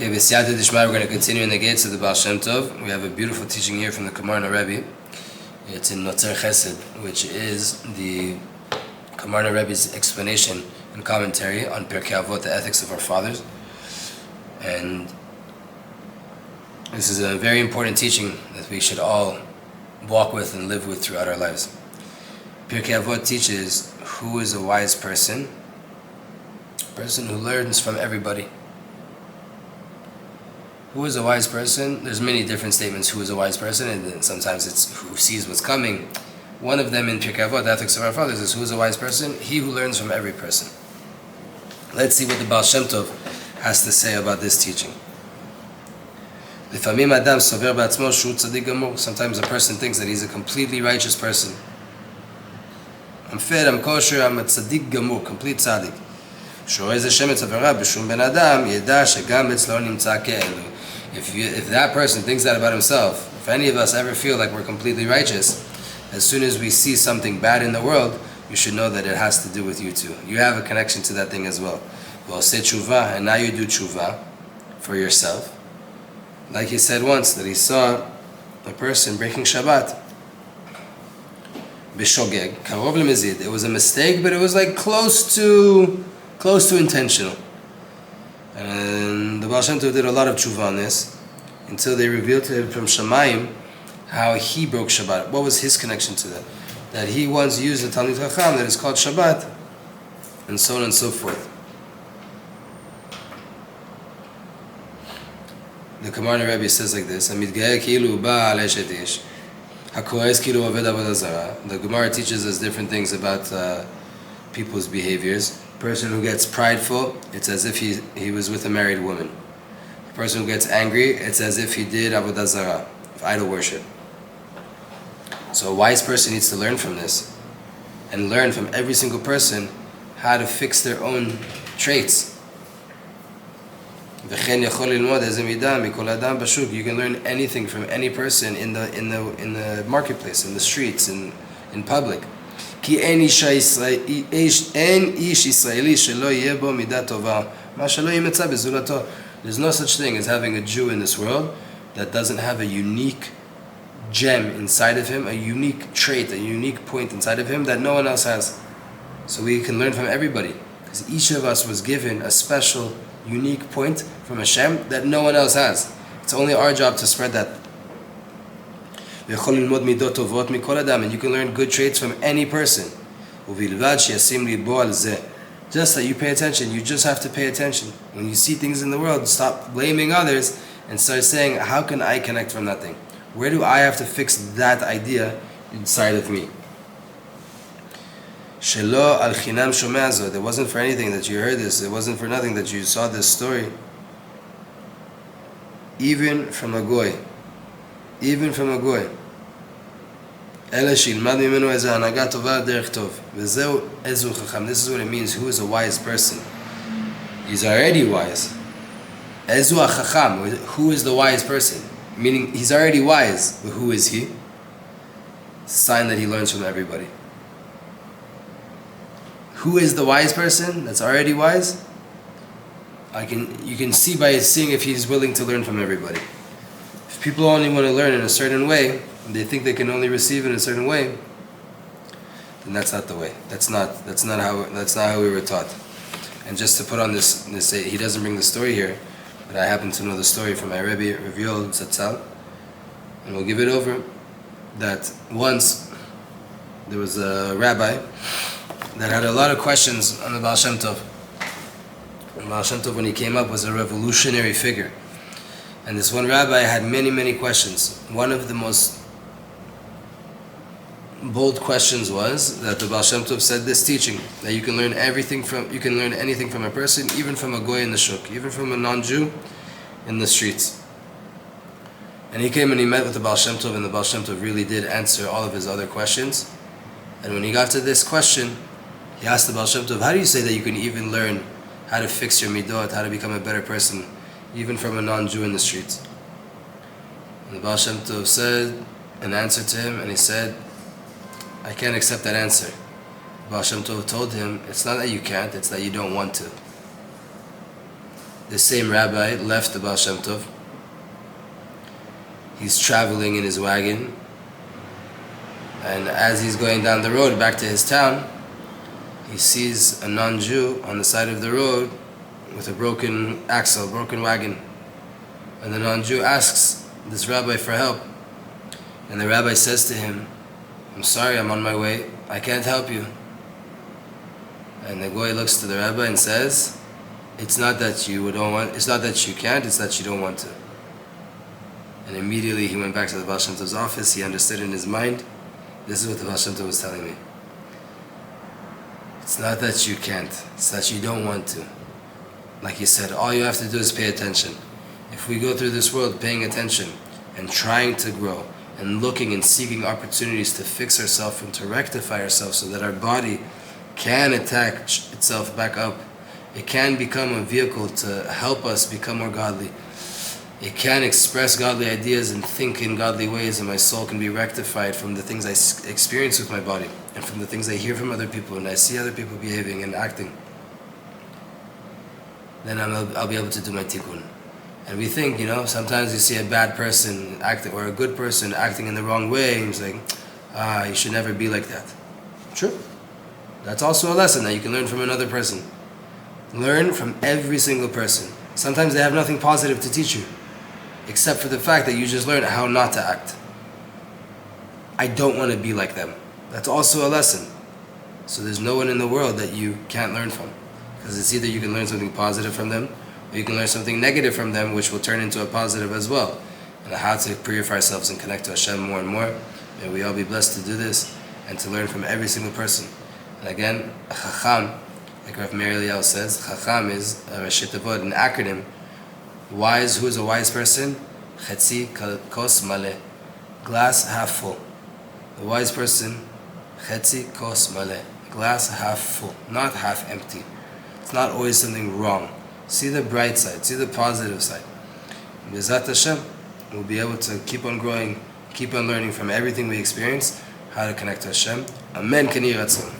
Okay, B'siyata Dishmai, we're going to continue in the gates of the Baal Shem Tov. We have a beautiful teaching here from the Kamarna Rebbe. It's in Notzer Chesed, which is the Kamarna Rebbe's explanation and commentary on Pirkei Avot, the ethics of our fathers. And this is a very important teaching that we should all walk with and live with throughout our lives. Pirkei Avot teaches who is a wise person, a person who learns from everybody. Who is a wise person? There's many different statements who is a wise person, and sometimes it's who sees what's coming. One of them in Pirkei Avot, the ethics of our fathers, is who is a wise person? He who learns from every person. Let's see what the Baal Shem Tov has to say about this teaching. Sometimes a person thinks that he's a completely righteous person. I'm fair, I'm kosher, I'm a tzadik gamur, complete tzadik. If that person thinks that about himself, if any of us ever feel like we're completely righteous, as soon as we see something bad in the world, you should know that it has to do with you too. You have a connection to that thing as well. Well, say tshuva, and now you do tshuva for yourself. Like he said once, that he saw a person breaking Shabbat. B'shogeg, karov lemezid. It was a mistake, but it was like close to intentional. And the Baal Shem Tov did a lot of tshuva on this until they revealed to him from Shamayim how he broke Shabbat. What was his connection to that? That he once used a Talmid Chacham that is called Shabbat, and so on and so forth. The Kamarna Rebbe says like this: The Gemara teaches us different things about people's behaviors. A person who gets prideful, it's as if he was with a married woman. A person who gets angry, it's as if he did avodah zarah, idol worship. So a wise person needs to learn from this, and learn from every single person how to fix their own traits. You can learn anything from any person in the marketplace, in the streets, in public. There's no such thing as having a Jew in this world that doesn't have a unique gem inside of him, a unique trait, a unique point inside of him that no one else has. So we can learn from everybody, because each of us was given a special, unique point from Hashem that no one else has. It's only our job to spread that. And you can learn good traits from any person. Just that you pay attention. You just have to pay attention. When you see things in the world, stop blaming others and start saying, how can I connect from that thing? Where do I have to fix that idea inside of me? It wasn't for anything that you heard this. It wasn't for nothing that you saw this story. Even from a goy. This is what it means. Who is a wise person? He's already wise. Who is the wise person? Meaning he's already wise, but who is he? It's a sign that he learns from everybody. Who is the wise person that's already wise? You can see by seeing if he's willing to learn from everybody. If people only want to learn in a certain way, and they think they can only receive in a certain way, then that's not the way. That's not how we were taught. And just to put on this, he doesn't bring the story here, but I happen to know the story from my Rebbe, Rav Zatzal, and we'll give it over. That once there was a rabbi that had a lot of questions on the Baal Shem Tov. And Baal Shem Tov, when he came up, was a revolutionary figure. And this one rabbi had many, many questions. One of the most bold questions was that the Baal Shem Tov said this teaching, that you can learn anything from a person, even from a goy in the shuk, even from a non-Jew in the streets. And he came and he met with the Baal Shem Tov, and the Baal Shem Tov really did answer all of his other questions. And when he got to this question, he asked the Baal Shem Tov, how do you say that you can even learn how to fix your midot, how to become a better person, even from a non-Jew in the streets? And the Baal Shem Tov said an answer to him, and he said, I can't accept that answer. The Baal Shem Tov told him, it's not that you can't, it's that you don't want to. the same rabbi left the Baal Shem Tov. He's traveling in his wagon, and as he's going down the road back to his town, he sees a non-Jew on the side of the road with a broken axle, broken wagon. And the non-Jew asks this rabbi for help. And the rabbi says to him, "I'm sorry, I'm on my way. I can't help you." And the goy looks to the rabbi and says, it's not that you can't, it's that you don't want to. And immediately he went back to the Baal Shem Tov's office. He understood in his mind, this is what the Baal Shem Tov was telling me. It's not that you can't, it's that you don't want to. Like he said, all you have to do is pay attention. If we go through this world paying attention and trying to grow and looking and seeking opportunities to fix ourselves and to rectify ourselves so that our body can attach itself back up, it can become a vehicle to help us become more godly. It can express godly ideas and think in godly ways, and my soul can be rectified from the things I experience with my body and from the things I hear from other people and I see other people behaving and acting. Then I'll be able to do my tikkun. And we think, sometimes you see a bad person acting or a good person acting in the wrong way, and it's like, you should never be like that. True. That's also a lesson that you can learn from another person. Learn from every single person. Sometimes they have nothing positive to teach you, except for the fact that you just learn how not to act. I don't want to be like them. That's also a lesson. So there's no one in the world that you can't learn from. Because it's either you can learn something positive from them, or you can learn something negative from them, which will turn into a positive as well. And how to purify ourselves and connect to Hashem more and more. May we all be blessed to do this and to learn from every single person. And again, a chacham, like Rav Eliyahu says, chacham is a reshit avod, an acronym. Wise, who is a wise person? Chetzi kos maleh, glass half full. The wise person, chetzi kos maleh, glass half full, not half empty. It's not always something wrong. See the bright side, see the positive side. B'ezrat Hashem, we'll be able to keep on growing, keep on learning from everything we experience, how to connect to Hashem. Amen. K'ni ratzon.